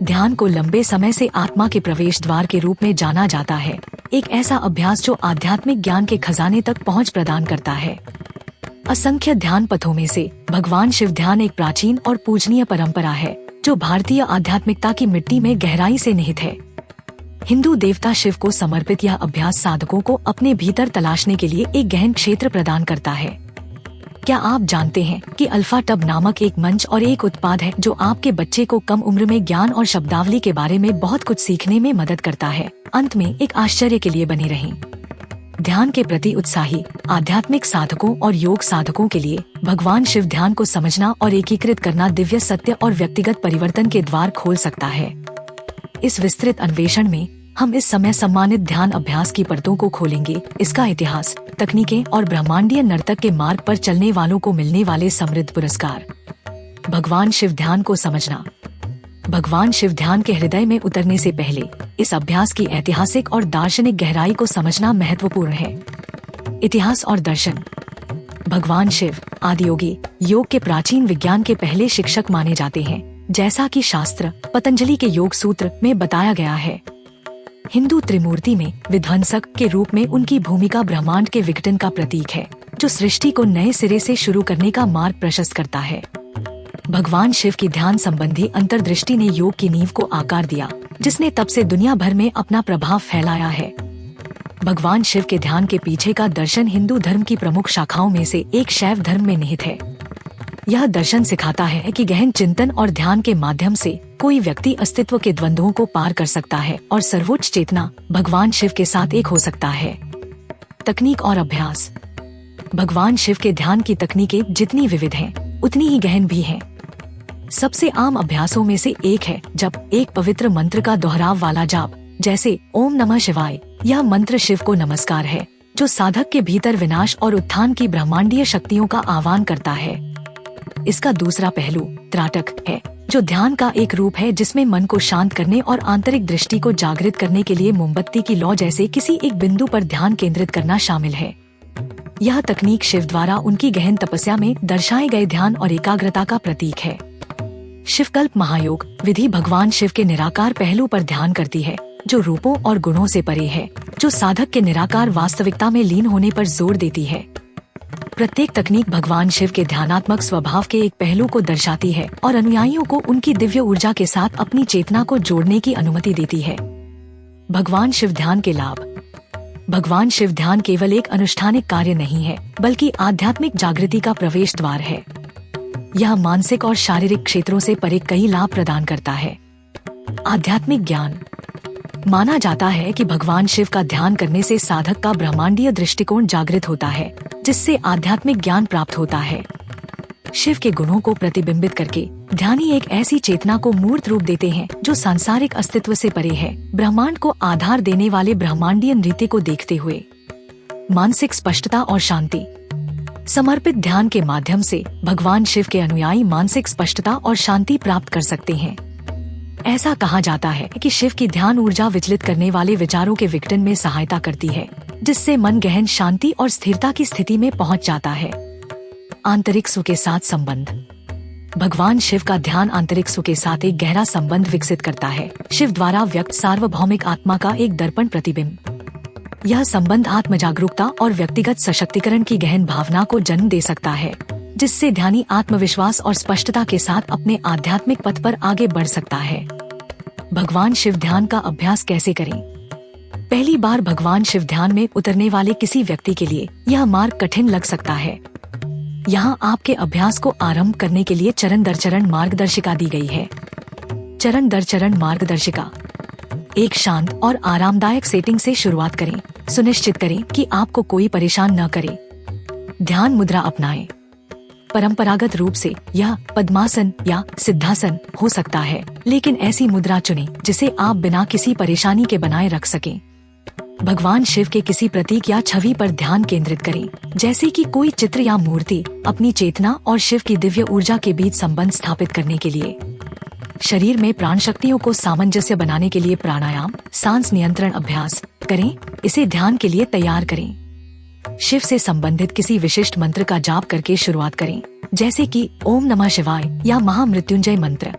ध्यान को लंबे समय से आत्मा के प्रवेश द्वार के रूप में जाना जाता है, एक ऐसा अभ्यास जो आध्यात्मिक ज्ञान के खजाने तक पहुंच प्रदान करता है। असंख्य ध्यान पथों में से भगवान शिव ध्यान एक प्राचीन और पूजनीय परंपरा है जो भारतीय आध्यात्मिकता की मिट्टी में गहराई से निहित है। हिंदू देवता शिव को समर्पित यह अभ्यास साधकों को अपने भीतर तलाशने के लिए एक गहन क्षेत्र प्रदान करता है। क्या आप जानते हैं कि अल्फा टब नामक एक मंच और एक उत्पाद है जो आपके बच्चे को कम उम्र में ज्ञान और शब्दावली के बारे में बहुत कुछ सीखने में मदद करता है। अंत में एक आश्चर्य के लिए बने रहें। ध्यान के प्रति उत्साही आध्यात्मिक साधकों और योग साधकों के लिए भगवान शिव ध्यान को समझना और एकीकृत करना दिव्य सत्य और व्यक्तिगत परिवर्तन के द्वार खोल सकता है। इस विस्तृत अन्वेषण में हम इस समय सम्मानित ध्यान अभ्यास की परतों को खोलेंगे, इसका इतिहास, तकनीकें और ब्रह्मांडीय नर्तक के मार्ग पर चलने वालों को मिलने वाले समृद्ध पुरस्कार। भगवान शिव ध्यान को समझना। भगवान शिव ध्यान के हृदय में उतरने से पहले इस अभ्यास की ऐतिहासिक और दार्शनिक गहराई को समझना महत्वपूर्ण है। इतिहास और दर्शन। भगवान शिव आदियोगी योग के प्राचीन विज्ञान के पहले शिक्षक माने जाते हैं, जैसा कि शास्त्र पतंजलि के योग सूत्र में बताया गया है। हिंदू त्रिमूर्ति में विध्वंसक के रूप में उनकी भूमिका ब्रह्मांड के विघटन का प्रतीक है, जो सृष्टि को नए सिरे से शुरू करने का मार्ग प्रशस्त करता है। भगवान शिव की ध्यान संबंधी अंतर्दृष्टि ने योग की नींव को आकार दिया, जिसने तब से दुनिया भर में अपना प्रभाव फैलाया है। भगवान शिव के ध्यान के पीछे का दर्शन हिंदू धर्म की प्रमुख शाखाओं में से एक शैव धर्म में निहित है। यह दर्शन सिखाता है कि गहन चिंतन और ध्यान के माध्यम से कोई व्यक्ति अस्तित्व के द्वंद्वों को पार कर सकता है और सर्वोच्च चेतना भगवान शिव के साथ एक हो सकता है। तकनीक और अभ्यास। भगवान शिव के ध्यान की तकनीकें जितनी विविध हैं, उतनी ही गहन भी हैं। सबसे आम अभ्यासों में से एक है जब एक पवित्र मंत्र का दोहराव वाला जाप, जैसे ओम नमः शिवाय। यह मंत्र शिव को नमस्कार है, जो साधक के भीतर विनाश और उत्थान की ब्रह्मांडीय शक्तियों का आह्वान करता है। इसका दूसरा पहलू त्राटक है, जो ध्यान का एक रूप है जिसमें मन को शांत करने और आंतरिक दृष्टि को जागृत करने के लिए मोमबत्ती की लौ जैसे किसी एक बिंदु पर ध्यान केंद्रित करना शामिल है। यह तकनीक शिव द्वारा उनकी गहन तपस्या में दर्शाए गए ध्यान और एकाग्रता का प्रतीक है। शिवकल्प महायोग विधि भगवान शिव के निराकार पहलू पर ध्यान करती है, जो रूपों और गुणों से परे है, जो साधक के निराकार वास्तविकता में लीन होने पर जोर देती है। प्रत्येक तकनीक भगवान शिव के ध्यानात्मक स्वभाव के एक पहलू को दर्शाती है और अनुयायियों को उनकी दिव्य ऊर्जा के साथ अपनी चेतना को जोड़ने की अनुमति देती है। भगवान शिव ध्यान के लाभ। भगवान शिव ध्यान केवल एक अनुष्ठानिक कार्य नहीं है, बल्कि आध्यात्मिक जागृति का प्रवेश द्वार है। यह मानसिक और शारीरिक क्षेत्रों से परे कई लाभ प्रदान करता है। आध्यात्मिक ज्ञान। माना जाता है कि भगवान शिव का ध्यान करने से साधक का ब्रह्मांडीय दृष्टिकोण जागृत होता है, जिससे आध्यात्मिक ज्ञान प्राप्त होता है। शिव के गुणों को प्रतिबिंबित करके ध्यानी एक ऐसी चेतना को मूर्त रूप देते हैं जो सांसारिक अस्तित्व से परे है, ब्रह्मांड को आधार देने वाले ब्रह्मांडीय नृत्य को देखते हुए। मानसिक स्पष्टता और शांति। समर्पित ध्यान के माध्यम से भगवान शिव के अनुयायी मानसिक स्पष्टता और शांति प्राप्त कर सकते हैं। ऐसा कहा जाता है कि शिव की ध्यान ऊर्जा विचलित करने वाले विचारों के विघटन में सहायता करती है, जिससे मन गहन शांति और स्थिरता की स्थिति में पहुंच जाता है। आंतरिक सुख के साथ संबंध। भगवान शिव का ध्यान आंतरिक सुख के साथ एक गहरा संबंध विकसित करता है, शिव द्वारा व्यक्त सार्वभौमिक आत्मा का एक दर्पण प्रतिबिंब। यह संबंध आत्म जागरूकता और व्यक्तिगत सशक्तिकरण की गहन भावना को जन्म दे सकता है, जिससे ध्यानी आत्मविश्वास और स्पष्टता के साथ अपने आध्यात्मिक पथ पर आगे बढ़ सकता है। भगवान शिव ध्यान का अभ्यास कैसे करें? पहली बार भगवान शिव ध्यान में उतरने वाले किसी व्यक्ति के लिए यह मार्ग कठिन लग सकता है। यहाँ आपके अभ्यास को आरंभ करने के लिए चरण दर चरण मार्गदर्शिका दी गई है। चरण दर चरण मार्गदर्शिका। एक शांत और आरामदायक सेटिंग से शुरुआत करें। सुनिश्चित करें कि आपको कोई परेशान न करे। ध्यान मुद्रा अपनाएं। परंपरागत रूप से यह पद्मासन या सिद्धासन हो सकता है, लेकिन ऐसी मुद्रा चुनें जिसे आप बिना किसी परेशानी के बनाए रख सकें। भगवान शिव के किसी प्रतीक या छवि पर ध्यान केंद्रित करें, जैसे कि कोई चित्र या मूर्ति, अपनी चेतना और शिव की दिव्य ऊर्जा के बीच संबंध स्थापित करने के लिए। शरीर में प्राण शक्तियों को सामंजस्य बनाने के लिए प्राणायाम, सांस नियंत्रण अभ्यास करें। इसे ध्यान के लिए तैयार करें। शिव से संबंधित किसी विशिष्ट मंत्र का जाप करके शुरुआत करें, जैसे कि ओम नमः शिवाय या महामृत्युंजय मंत्र।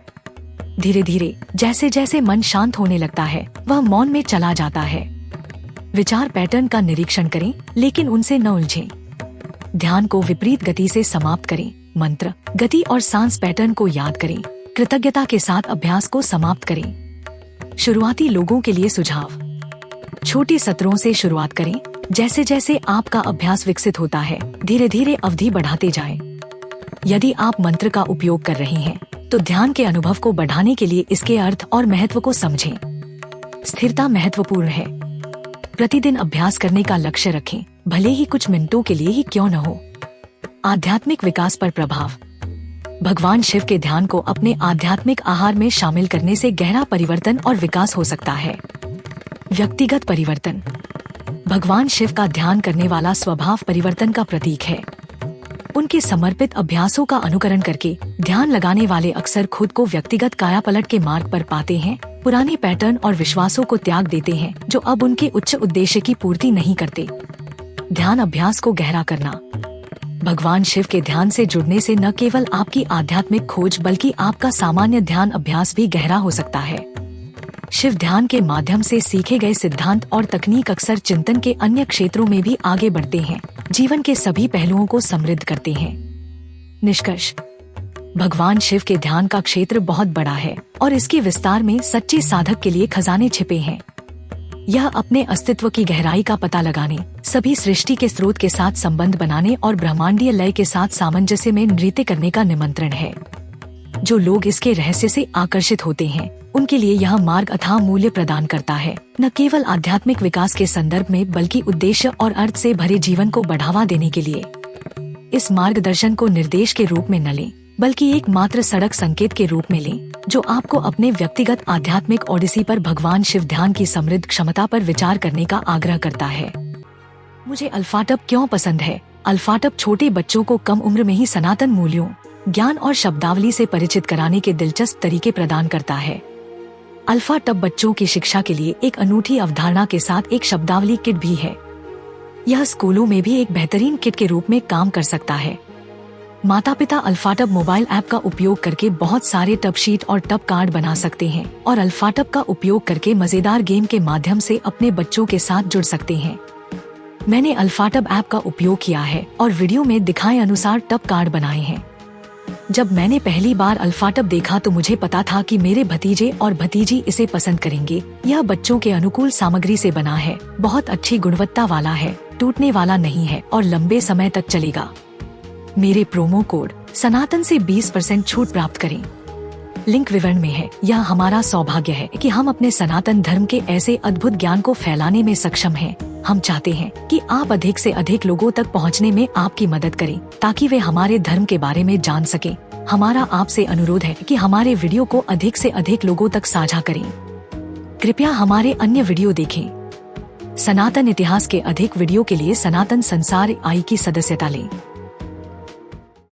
धीरे धीरे जैसे जैसे मन शांत होने लगता है, वह मौन में चला जाता है। विचार पैटर्न का निरीक्षण करें, लेकिन उनसे न उलझें। ध्यान को विपरीत गति से समाप्त करें। मंत्र, गति और सांस पैटर्न को याद करें। कृतज्ञता के साथ अभ्यास को समाप्त करें। शुरुआती लोगों के लिए सुझाव: छोटे सत्रों से शुरुआत करें। जैसे जैसे आपका अभ्यास विकसित होता है, धीरे धीरे अवधि बढ़ाते जाएं। यदि आप मंत्र का उपयोग कर रहे हैं, तो ध्यान के अनुभव को बढ़ाने के लिए इसके अर्थ और महत्व को समझें। स्थिरता महत्वपूर्ण है। प्रतिदिन अभ्यास करने का लक्ष्य रखें, भले ही कुछ मिनटों के लिए ही क्यों न हो। आध्यात्मिक विकास पर प्रभाव: भगवान शिव के ध्यान को अपने आध्यात्मिक आहार में शामिल करने से गहरा परिवर्तन और विकास हो सकता है। व्यक्तिगत परिवर्तन: भगवान शिव का ध्यान करने वाला स्वभाव परिवर्तन का प्रतीक है। उनके समर्पित अभ्यासों का अनुकरण करके ध्यान लगाने वाले अक्सर खुद को व्यक्तिगत कायापलट के मार्ग पर पाते हैं, पुराने पैटर्न और विश्वासों को त्याग देते हैं जो अब उनके उच्च उद्देश्य की पूर्ति नहीं करते। ध्यान अभ्यास को गहरा करना: भगवान शिव के ध्यान से जुड़ने से न केवल आपकी आध्यात्मिक खोज बल्कि आपका सामान्य ध्यान अभ्यास भी गहरा हो सकता है। शिव ध्यान के माध्यम से सीखे गए सिद्धांत और तकनीक अक्सर चिंतन के अन्य क्षेत्रों में भी आगे बढ़ते हैं, जीवन के सभी पहलुओं को समृद्ध करते हैं। निष्कर्ष: भगवान शिव के ध्यान का क्षेत्र बहुत बड़ा है और इसके विस्तार में सच्चे साधक के लिए खजाने छिपे हैं। यह अपने अस्तित्व की गहराई का पता लगाने, सभी सृष्टि के स्रोत के साथ संबंध बनाने और ब्रह्मांडीय लय के साथ सामंजस्य में नृत्य करने का निमंत्रण है। जो लोग इसके रहस्य से आकर्षित होते हैं, उनके लिए यह मार्ग अथाह मूल्य प्रदान करता है, न केवल आध्यात्मिक विकास के संदर्भ में बल्कि उद्देश्य और अर्थ से भरे जीवन को बढ़ावा देने के लिए। इस मार्गदर्शन को निर्देश के रूप में न लें, बल्कि एक मात्र सड़क संकेत के रूप में लें, जो आपको अपने व्यक्तिगत आध्यात्मिक ओडिसी पर भगवान शिव ध्यान की समृद्ध क्षमता पर विचार करने का आग्रह करता है। मुझे अल्फाटब क्यों पसंद है? अल्फाटब छोटे बच्चों को कम उम्र में ही सनातन मूल्यों, ज्ञान और शब्दावली से परिचित कराने के दिलचस्प तरीके प्रदान करता है। अल्फाटब बच्चों की शिक्षा के लिए एक अनूठी अवधारणा के साथ एक शब्दावली किट भी है। यह स्कूलों में भी एक बेहतरीन किट के रूप में काम कर सकता है। माता पिता अल्फाटब मोबाइल ऐप का उपयोग करके बहुत सारे टब शीट और टब कार्ड बना सकते हैं और अल्फाटब का उपयोग करके मजेदार गेम के माध्यम से अपने बच्चों के साथ जुड़ सकते हैं। मैंने अल्फाटब ऐप का उपयोग किया है और वीडियो में दिखाए अनुसार टब कार्ड बनाए हैं। जब मैंने पहली बार अल्फाटब देखा तो मुझे पता था कि मेरे भतीजे और भतीजी इसे पसंद करेंगे। यह बच्चों के अनुकूल सामग्री से बना है, बहुत अच्छी गुणवत्ता वाला है, टूटने वाला नहीं है और लंबे समय तक चलेगा। मेरे प्रोमो कोड सनातन से 20% छूट प्राप्त करें। लिंक विवरण में है। यह हमारा सौभाग्य है कि हम अपने सनातन धर्म के ऐसे अद्भुत ज्ञान को फैलाने में सक्षम हैं। हम चाहते हैं कि आप अधिक से अधिक लोगों तक पहुंचने में आपकी मदद करें, ताकि वे हमारे धर्म के बारे में जान सकें। हमारा आपसे अनुरोध है कि हमारे वीडियो को अधिक से अधिक लोगों तक साझा करें। कृपया हमारे अन्य वीडियो देखें। सनातन इतिहास के अधिक वीडियो के लिए सनातन संसार आई की सदस्यता लें।